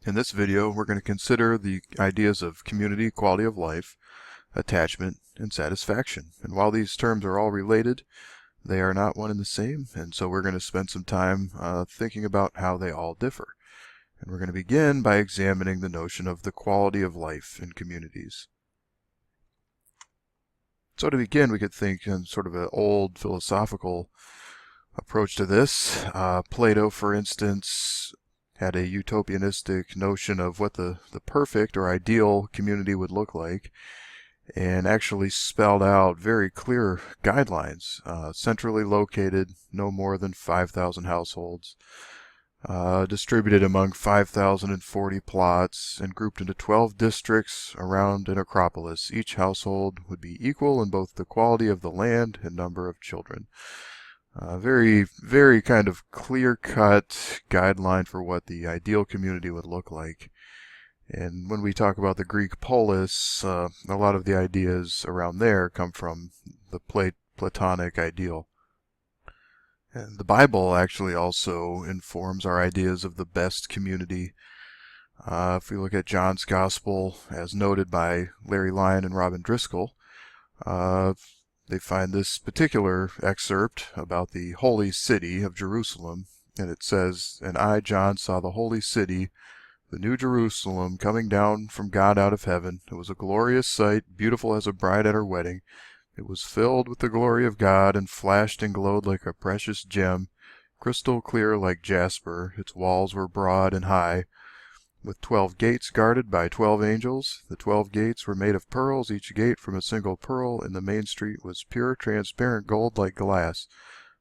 In this video, we're going to consider the ideas of community, quality of life, attachment, and satisfaction. And while these terms are all related, they are not one and the same, and so we're going to spend some time thinking about how they all differ. And we're going to begin by examining the notion of the quality of life in communities. So to begin, we could think in sort of an old philosophical approach to this. Plato, for instance, had a utopianistic notion of what the perfect or ideal community would look like, and actually spelled out very clear guidelines. Centrally located, no more than 5,000 households, distributed among 5,040 plots, and grouped into 12 districts around an acropolis. Each household would be equal in both the quality of the land and number of children. Very, very kind of clear-cut guideline for what the ideal community would look like. And when we talk about the Greek polis, a lot of the ideas around there come from the Platonic ideal. And the Bible actually also informs our ideas of the best community. If we look at John's Gospel, as noted by Larry Lyon and Robin Driscoll, they find this particular excerpt about the holy city of Jerusalem, and it says, "And I, John, saw the holy city, the new Jerusalem, coming down from God out of heaven. It was a glorious sight, beautiful as a bride at her wedding. It was filled with the glory of God, and flashed and glowed like a precious gem, crystal clear like jasper. Its walls were broad and high, with 12 gates guarded by 12 angels. The 12 gates were made of pearls, each gate from a single pearl, and the main street was pure, transparent gold like glass.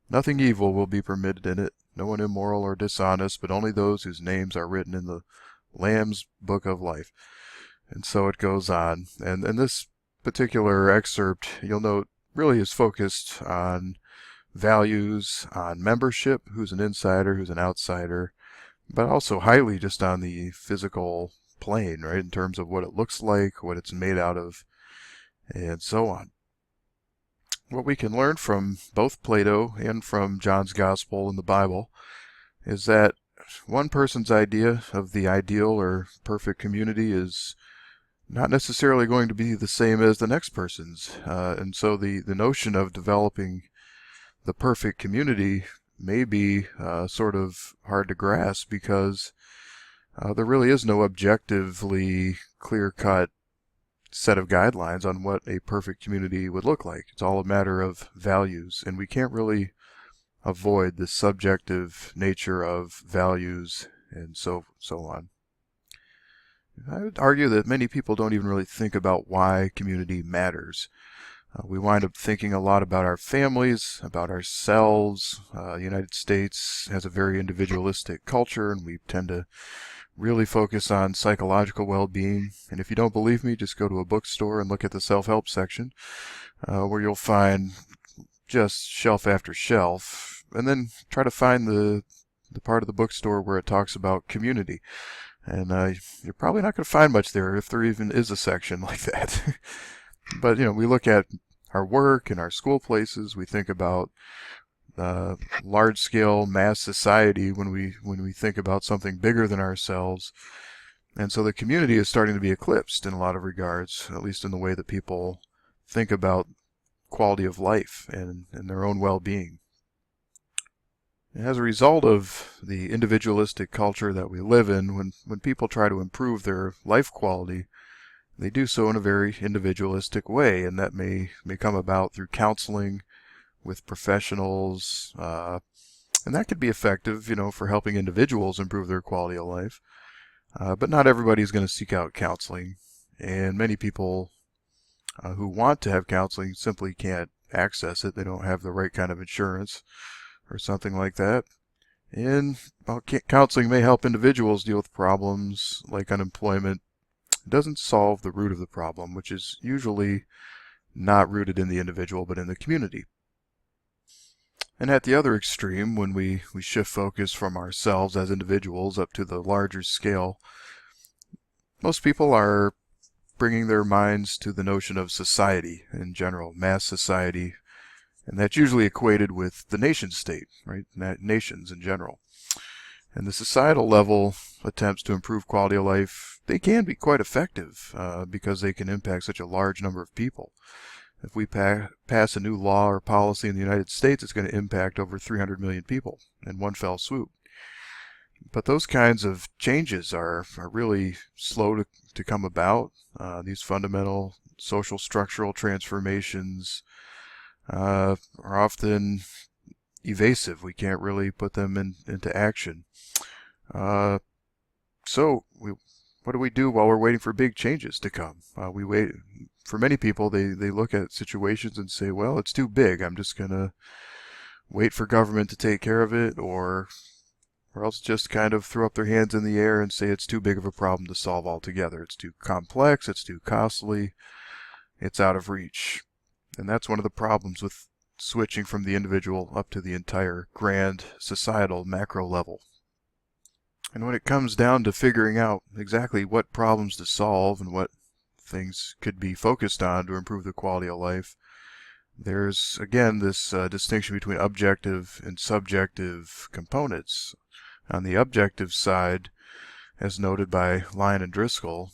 Nothing evil will be permitted in it, no one immoral or dishonest, but only those whose names are written in the Lamb's Book of Life." And so it goes on. And this particular excerpt, you'll note, really is focused on values, on membership, who's an insider, who's an outsider, but also highly just on the physical plane, right, in terms of what it looks like, what it's made out of, and so on. What we can learn from both Plato and from John's Gospel and the Bible is that one person's idea of the ideal or perfect community is not necessarily going to be the same as the next person's. And so the notion of developing the perfect community may be sort of hard to grasp, because there really is no objectively clear-cut set of guidelines on what a perfect community would look like. It's all a matter of values, and we can't really avoid the subjective nature of values and so on. I would argue that many people don't even really think about why community matters. We wind up thinking a lot about our families, about ourselves. The United States has a very individualistic culture, and we tend to really focus on psychological well-being. And if you don't believe me, just go to a bookstore and look at the self-help section, where you'll find just shelf after shelf, and then try to find the part of the bookstore where it talks about community. And you're probably not going to find much there, if there even is a section like that. But, we look at our work and our school places. We think about large-scale mass society when we think about something bigger than ourselves. And so the community is starting to be eclipsed in a lot of regards, at least in the way that people think about quality of life and their own well-being. As a result of the individualistic culture that we live in, when people try to improve their life quality, they do so in a very individualistic way, and that may come about through counseling with professionals, and that could be effective, for helping individuals improve their quality of life. But not everybody's going to seek out counseling, and many people who want to have counseling simply can't access it. They don't have the right kind of insurance or something like that. And while counseling may help individuals deal with problems like unemployment, it doesn't solve the root of the problem, which is usually not rooted in the individual but in the community. And at the other extreme, when we shift focus from ourselves as individuals up to the larger scale, most people are bringing their minds to the notion of society in general, mass society, and that's usually equated with the nation state, right? Nations in general. And the societal level attempts to improve quality of life, they can be quite effective because they can impact such a large number of people. If we pass a new law or policy in the United States, it's going to impact over 300 million people in one fell swoop. But those kinds of changes are really slow to come about. These fundamental social structural transformations are often evasive. We can't really put them into action. So what do we do while we're waiting for big changes to come? We wait. For many people, they look at situations and say, well, it's too big. I'm just going to wait for government to take care of it, or else just kind of throw up their hands in the air and say it's too big of a problem to solve altogether. It's too complex, it's too costly, it's out of reach. And that's one of the problems with switching from the individual up to the entire grand societal macro level. And when it comes down to figuring out exactly what problems to solve and what things could be focused on to improve the quality of life, there's again this distinction between objective and subjective components. On the objective side, as noted by Lyon and Driscoll,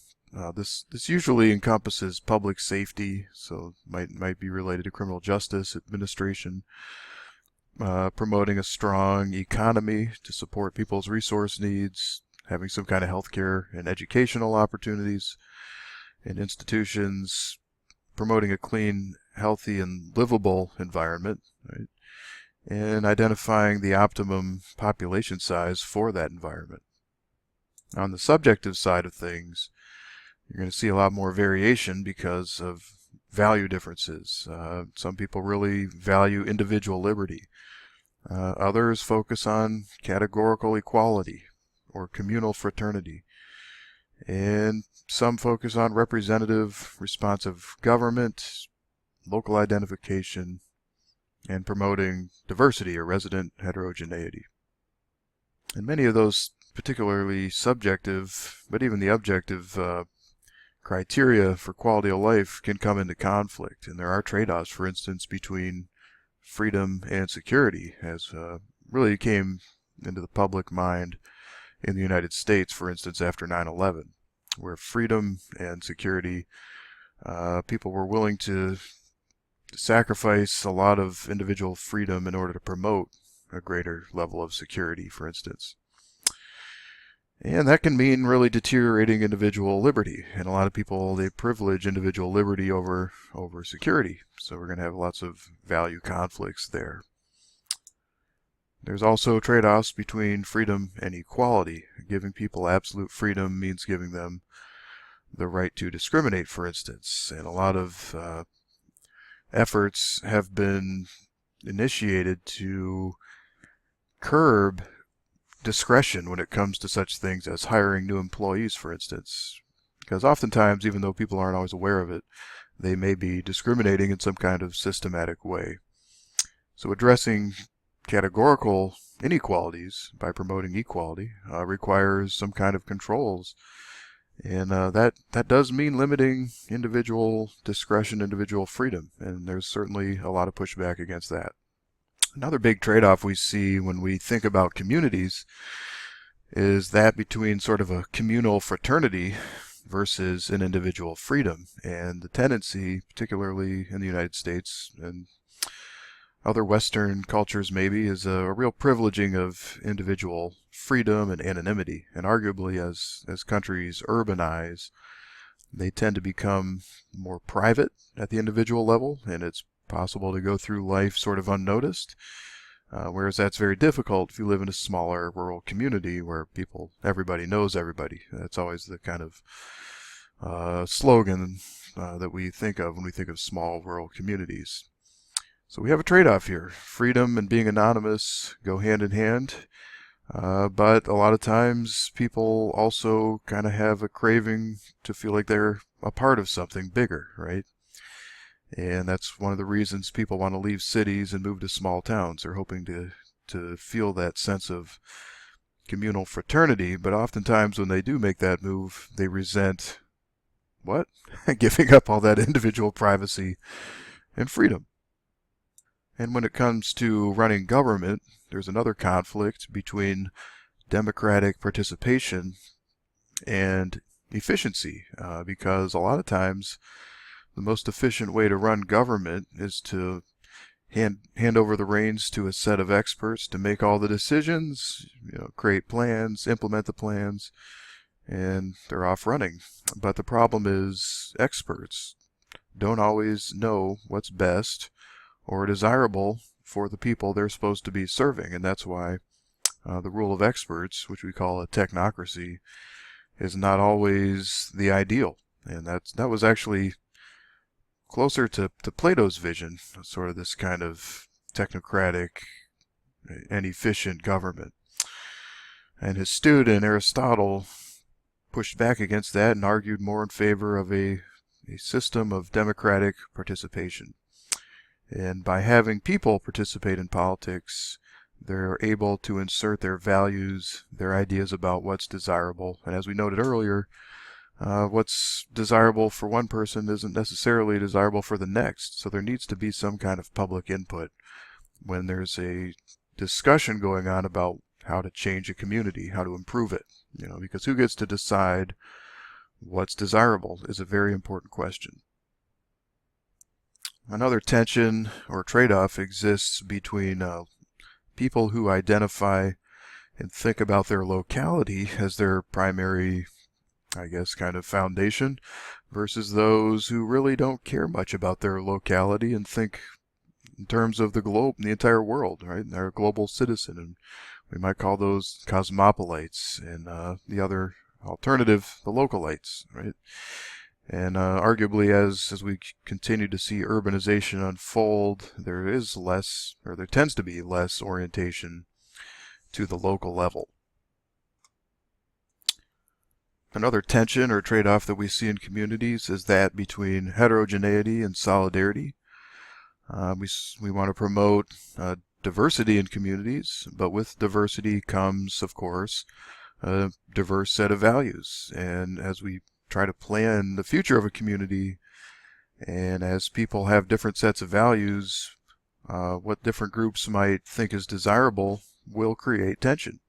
this usually encompasses public safety, so might be related to criminal justice administration, promoting a strong economy to support people's resource needs, having some kind of healthcare and educational opportunities in institutions, promoting a clean, healthy, and livable environment, right? And identifying the optimum population size for that environment. On the subjective side of things, you're going to see a lot more variation because of value differences. Some people really value individual liberty. Others focus on categorical equality or communal fraternity. And some focus on representative, responsive government, local identification, and promoting diversity or resident heterogeneity. And many of those particularly subjective, but even the objective criteria for quality of life can come into conflict. And there are trade-offs, for instance, between freedom and security, as really came into the public mind in the United States, for instance, after 9/11, where freedom and security, people were willing to sacrifice a lot of individual freedom in order to promote a greater level of security, for instance. And that can mean really deteriorating individual liberty. And a lot of people, they privilege individual liberty over security. So we're going to have lots of value conflicts there. There's also trade-offs between freedom and equality. Giving people absolute freedom means giving them the right to discriminate, for instance. And a lot of efforts have been initiated to curb discretion when it comes to such things as hiring new employees, for instance. Because oftentimes, even though people aren't always aware of it, they may be discriminating in some kind of systematic way. So addressing categorical inequalities by promoting equality requires some kind of controls. And that does mean limiting individual discretion, individual freedom, and there's certainly a lot of pushback against that. Another big trade-off we see when we think about communities is that between sort of a communal fraternity versus an individual freedom. And the tendency, particularly in the United States and other Western cultures maybe, is a real privileging of individual freedom and anonymity. And arguably, as countries urbanize, they tend to become more private at the individual level, and it's possible to go through life sort of unnoticed. Whereas that's very difficult if you live in a smaller rural community where everybody knows everybody. That's always the kind of slogan that we think of when we think of small rural communities. So we have a trade-off here. Freedom and being anonymous go hand in hand, but a lot of times people also kind of have a craving to feel like they're a part of something bigger, right? And that's one of the reasons people want to leave cities and move to small towns. They're hoping to feel that sense of communal fraternity, but oftentimes when they do make that move, they resent what? Giving up all that individual privacy and freedom. And when it comes to running government, there's another conflict between democratic participation and efficiency, because a lot of times the most efficient way to run government is to hand over the reins to a set of experts to make all the decisions, create plans, implement the plans, and they're off running. But the problem is experts don't always know what's best or desirable for the people they're supposed to be serving, and that's why the rule of experts, which we call a technocracy, is not always the ideal. And that was actually closer to Plato's vision, sort of this kind of technocratic and efficient government. And his student Aristotle pushed back against that and argued more in favor of a system of democratic participation. And by having people participate in politics, they're able to insert their values, their ideas about what's desirable. And as we noted earlier, what's desirable for one person isn't necessarily desirable for the next. So there needs to be some kind of public input when there's a discussion going on about how to change a community, how to improve it. Because who gets to decide what's desirable is a very important question. Another tension or trade-off exists between people who identify and think about their locality as their primary, kind of foundation, versus those who really don't care much about their locality and think in terms of the globe, the entire world, right? They're a global citizen, and we might call those cosmopolites, and the other alternative, the localites, right? And arguably, as we continue to see urbanization unfold, there tends to be less orientation to the local level. Another tension or trade-off that we see in communities is that between heterogeneity and solidarity. We want to promote diversity in communities, but with diversity comes, of course, a diverse set of values. And as we try to plan the future of a community, and as people have different sets of values, what different groups might think is desirable will create tension.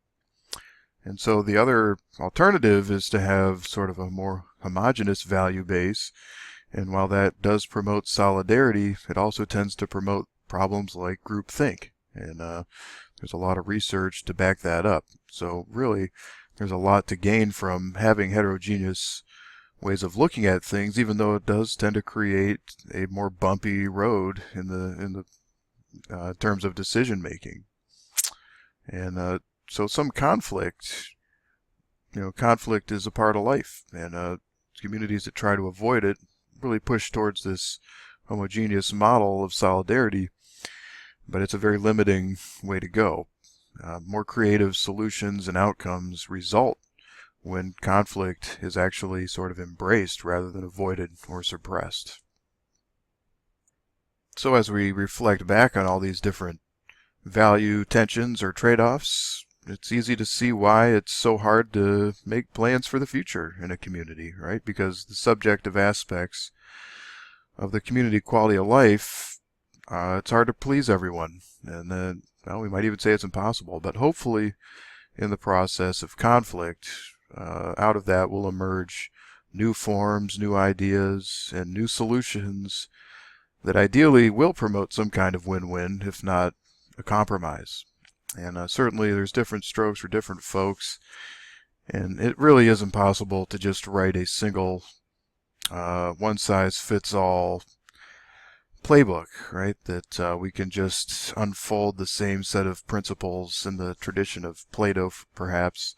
And so the other alternative is to have sort of a more homogeneous value base, and while that does promote solidarity, it also tends to promote problems like groupthink, and there's a lot of research to back that up. So really, there's a lot to gain from having heterogeneous ways of looking at things, even though it does tend to create a more bumpy road in the terms of decision making. And so some conflict, conflict is a part of life, and communities that try to avoid it really push towards this homogeneous model of solidarity, but it's a very limiting way to go. More creative solutions and outcomes result when conflict is actually sort of embraced rather than avoided or suppressed. So as we reflect back on all these different value tensions or trade-offs, it's easy to see why it's so hard to make plans for the future in a community, right? Because the subjective aspects of the community quality of life, it's hard to please everyone. And we might even say it's impossible, but hopefully in the process of conflict, out of that will emerge new forms, new ideas, and new solutions that ideally will promote some kind of win-win, if not a compromise. And certainly there's different strokes for different folks, and it really is impossible to just write a single one-size-fits-all playbook, right? That we can just unfold the same set of principles in the tradition of Plato, perhaps,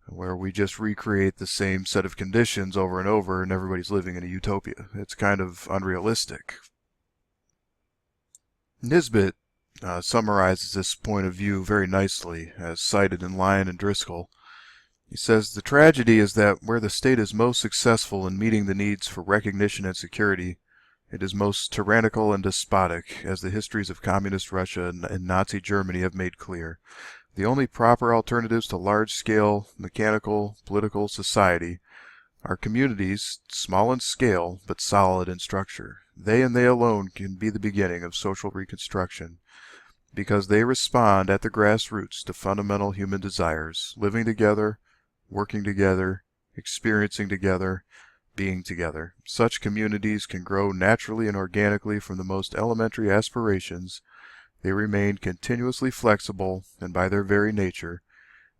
where we just recreate the same set of conditions over and over and everybody's living in a utopia. It's kind of unrealistic. Nisbet summarizes this point of view very nicely, as cited in Lyon and Driscoll. He says, "The tragedy is that where the state is most successful in meeting the needs for recognition and security, it is most tyrannical and despotic, as the histories of Communist Russia and Nazi Germany have made clear. The only proper alternatives to large-scale, mechanical, political society are communities, small in scale, but solid in structure. They and they alone can be the beginning of social reconstruction. because they respond at the grassroots to fundamental human desires, living together, working together, experiencing together, being together. Such communities can grow naturally and organically from the most elementary aspirations. They remain continuously flexible, and by their very nature,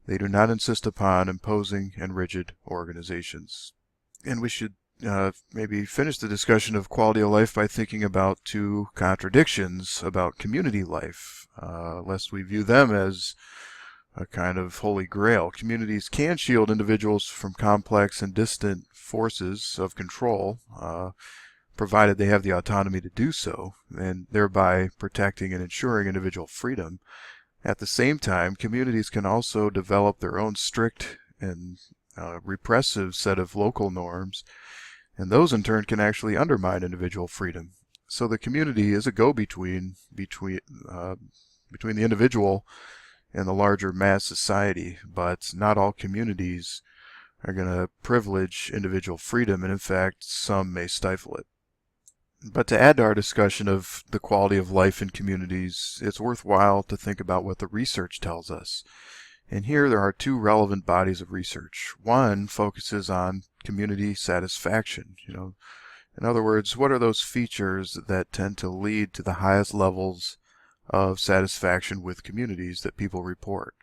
they do not insist upon imposing and rigid organizations. And we should maybe finish the discussion of quality of life by thinking about two contradictions about community life, lest we view them as a kind of holy grail. Communities can shield individuals from complex and distant forces of control, provided they have the autonomy to do so, and thereby protecting and ensuring individual freedom. At the same time, communities can also develop their own strict and repressive set of local norms, and those in turn can actually undermine individual freedom. So the community is a go-between between the individual and the larger mass society, but not all communities are going to privilege individual freedom, and in fact, some may stifle it. But to add to our discussion of the quality of life in communities, it's worthwhile to think about what the research tells us. And here there are two relevant bodies of research. One focuses on community satisfaction. In other words, what are those features that tend to lead to the highest levels of satisfaction with communities that people report?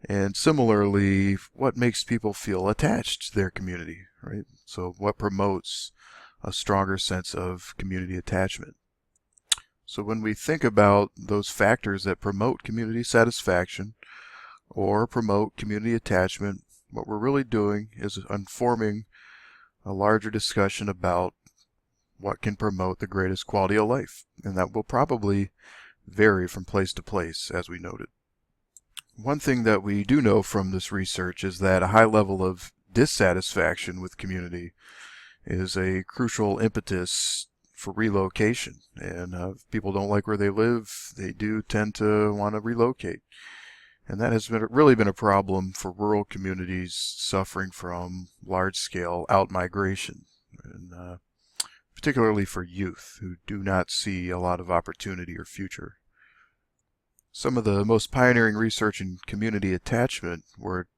And similarly, what makes people feel attached to their community, right? So what promotes a stronger sense of community attachment? So when we think about those factors that promote community satisfaction or promote community attachment, what we're really doing is informing a larger discussion about what can promote the greatest quality of life, and that will probably vary from place to place, as we noted. One thing that we do know from this research is that a high level of dissatisfaction with community is a crucial impetus for relocation, and if people don't like where they live, they do tend to want to relocate. And that has really been a problem for rural communities suffering from large-scale out-migration, and particularly for youth who do not see a lot of opportunity or future. Some of the most pioneering research in community attachment were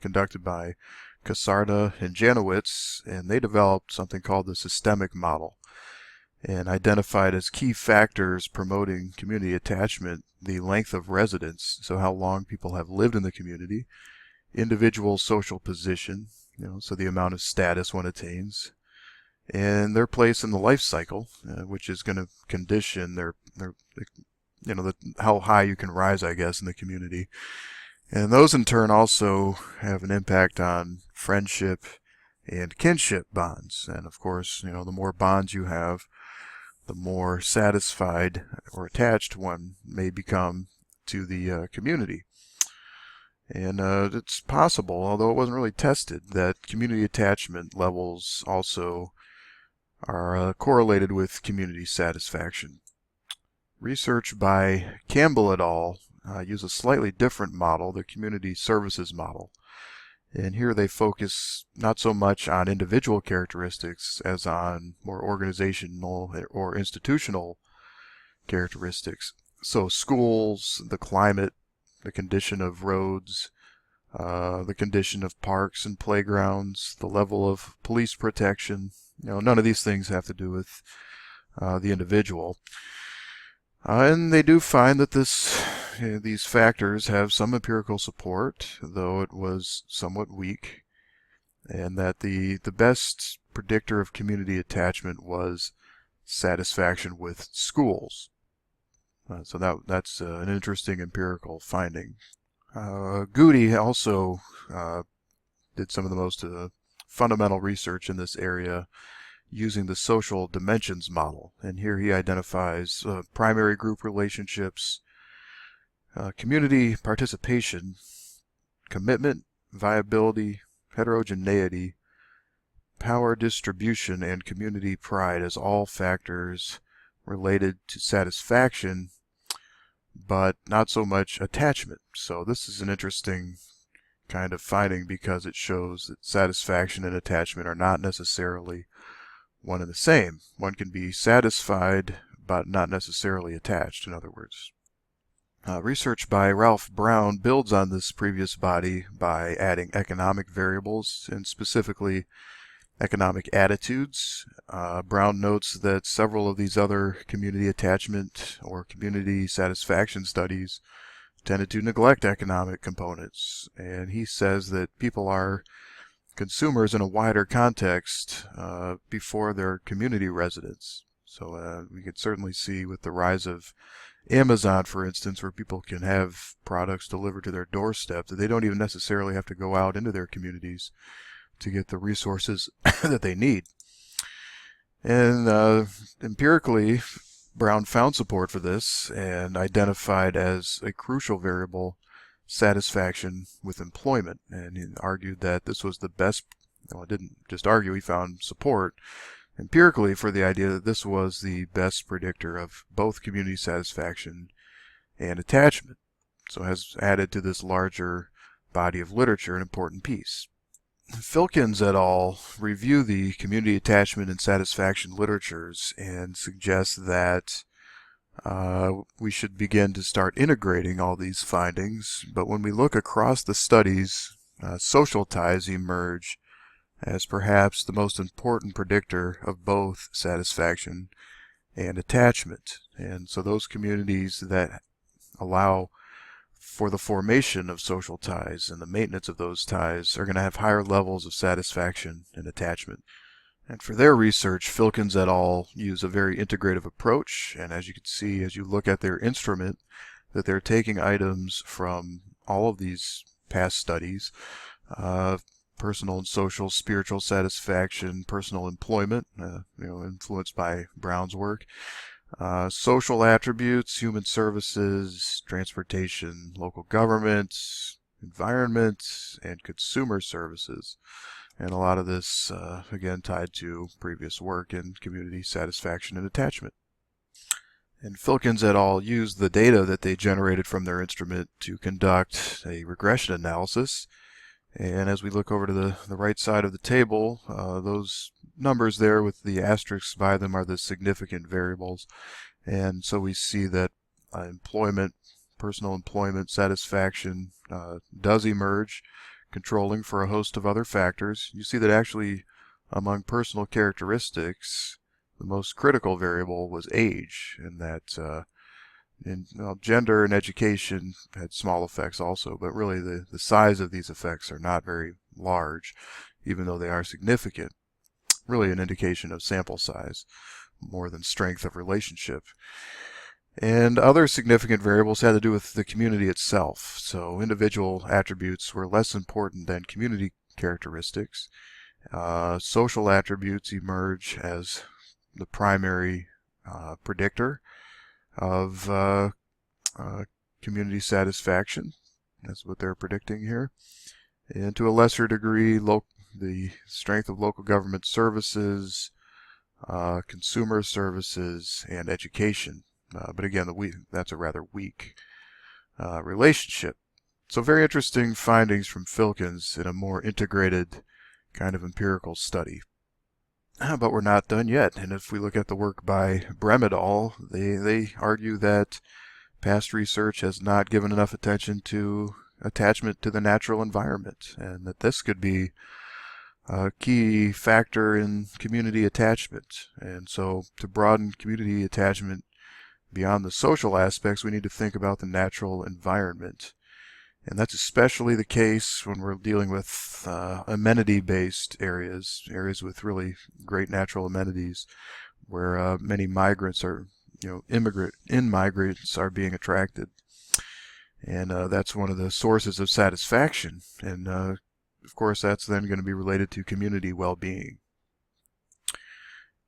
conducted by Cassarda and Janowitz, and they developed something called the systemic model, and identified as key factors promoting community attachment the length of residence, so how long people have lived in the community, individual social position, so the amount of status one attains, and their place in the life cycle, which is going to condition their how high you can rise, I guess, in the community. And those in turn also have an impact on friendship and kinship bonds. And of course, the more bonds you have, the more satisfied or attached one may become to the community. And it's possible, although it wasn't really tested, that community attachment levels also are correlated with community satisfaction. Research by Campbell et al. Use a slightly different model, the community services model. And here they focus not so much on individual characteristics as on more organizational or institutional characteristics. So schools, the climate, the condition of roads, the condition of parks and playgrounds, the level of police protection. None of these things have to do with the individual. And they do find that these factors have some empirical support, though it was somewhat weak, and that the best predictor of community attachment was satisfaction with schools. So that's an interesting empirical finding. Goody also did some of the most fundamental research in this area using the social dimensions model, and here he identifies primary group relationships, community participation, commitment, viability, heterogeneity, power distribution, and community pride as all factors related to satisfaction, but not so much attachment. So this is an interesting kind of finding because it shows that satisfaction and attachment are not necessarily one and the same. One can be satisfied but not necessarily attached, in other words. Research by Ralph Brown builds on this previous body by adding economic variables, and specifically economic attitudes. Brown notes that several of these other community attachment or community satisfaction studies tended to neglect economic components, and he says that people are consumers in a wider context before their community residents. So we could certainly see with the rise of Amazon, for instance, where people can have products delivered to their doorstep, that they don't even necessarily have to go out into their communities to get the resources that they need. And empirically, Brown found support for this and identified as a crucial variable satisfaction with employment. And he argued that this was the best, well, didn't just argue, he found support empirically for the idea that this was the best predictor of both community satisfaction and attachment. So has added to this larger body of literature an important piece. Filkins et al. Review the community attachment and satisfaction literatures and suggest that we should begin to start integrating all these findings. But when we look across the studies, social ties emerge as perhaps the most important predictor of both satisfaction and attachment. And so those communities that allow for the formation of social ties and the maintenance of those ties are going to have higher levels of satisfaction and attachment. And for their research, Filkins et al. Use a very integrative approach, and as you can see as you look at their instrument, that they're taking items from all of these past studies, personal and social, spiritual satisfaction, personal employment, influenced by Brown's work, social attributes, human services, transportation, local government, environment, and consumer services. And a lot of this, again, tied to previous work in community satisfaction and attachment. And Filkins et al. Used the data that they generated from their instrument to conduct a regression analysis. And as we look over to the right side of the table, those numbers there with the asterisks by them are the significant variables. And so we see that employment, personal employment satisfaction does emerge, controlling for a host of other factors. You see that actually among personal characteristics, the most critical variable was age, and that gender and education had small effects also, but really the size of these effects are not very large, even though they are significant. Really an indication of sample size more than strength of relationship. And other significant variables had to do with the community itself. So individual attributes were less important than community characteristics. Social attributes emerge as the primary predictor of community satisfaction. That's what they're predicting here. And to a lesser degree, the strength of local government services, consumer services, and education. But again, that's a rather weak relationship. So very interesting findings from Filkins in a more integrated kind of empirical study. But we're not done yet. And if we look at the work by Brehm et al., they argue that past research has not given enough attention to attachment to the natural environment, and that this could be a key factor in community attachment. And so to broaden community attachment beyond the social aspects, we need to think about the natural environment. And that's especially the case when we're dealing with amenity-based areas with really great natural amenities, where many migrants are, migrants are being attracted. And that's one of the sources of satisfaction. And of course, that's then going to be related to community well-being.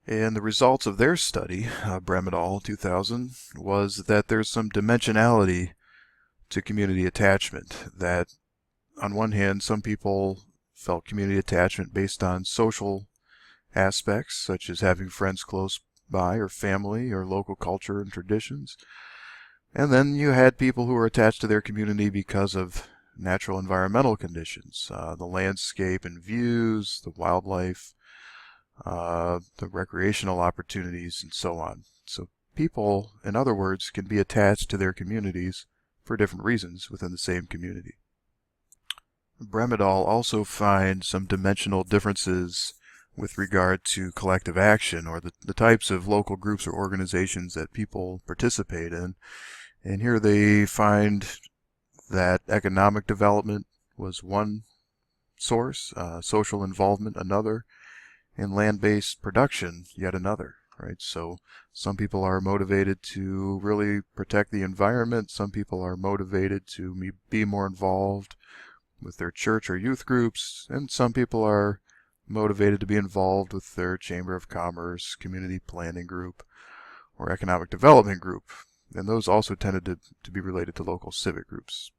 And the results of their study, Brehm et al. 2000, was that there's some dimensionality to community attachment. That on one hand, some people felt community attachment based on social aspects, such as having friends close by, or family, or local culture and traditions. And then you had people who were attached to their community because of natural environmental conditions, the landscape and views, the wildlife, the recreational opportunities, and so on. So people, in other words, can be attached to their communities for different reasons within the same community. Bremidal also finds some dimensional differences with regard to collective action, or the types of local groups or organizations that people participate in. And here they find that economic development was one source, social involvement another, and land-based production yet another, right? So some people are motivated to really protect the environment. Some people are motivated to be more involved with their church or youth groups, and some people are motivated to be involved with their Chamber of Commerce, community planning group, or economic development group. And those also tended to be related to local civic groups.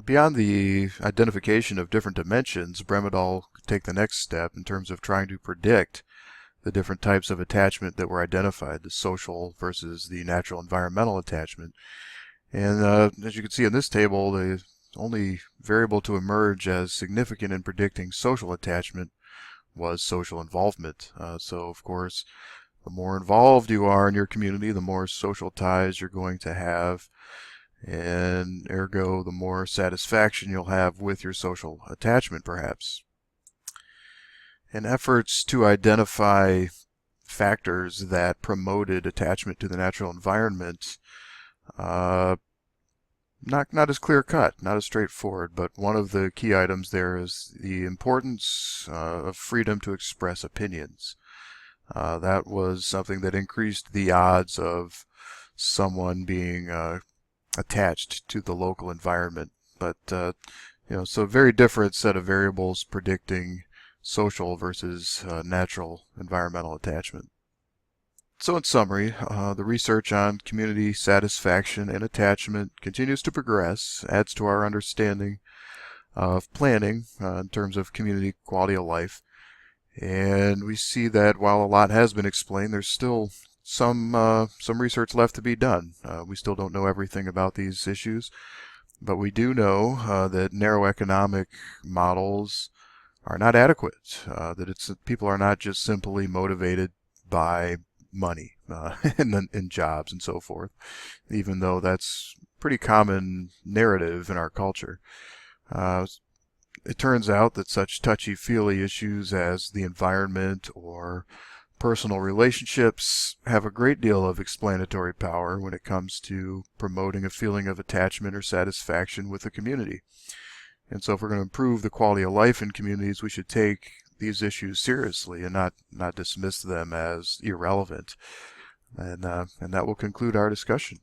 Beyond the identification of different dimensions, Bremidal could take the next step in terms of trying to predict the different types of attachment that were identified, the social versus the natural environmental attachment. And as you can see in this table, the only variable to emerge as significant in predicting social attachment was social involvement. So of course, the more involved you are in your community, the more social ties you're going to have, and ergo the more satisfaction you'll have with your social attachment, perhaps. And efforts to identify factors that promoted attachment to the natural environment, not as clear-cut, not as straightforward, but one of the key items there is the importance of freedom to express opinions. That was something that increased the odds of someone being attached to the local environment. But so a very different set of variables predicting social versus natural environmental attachment. So in summary, the research on community satisfaction and attachment continues to progress, adds to our understanding of planning in terms of community quality of life. And we see that while a lot has been explained, there's still some research left to be done. We still don't know everything about these issues, but we do know that narrow economic models are not adequate, that people are not just simply motivated by money and jobs and so forth, even though that's a pretty common narrative in our culture. It turns out that such touchy-feely issues as the environment or personal relationships have a great deal of explanatory power when it comes to promoting a feeling of attachment or satisfaction with the community. And so if we're going to improve the quality of life in communities, we should take these issues seriously and not dismiss them as irrelevant. And that will conclude our discussion.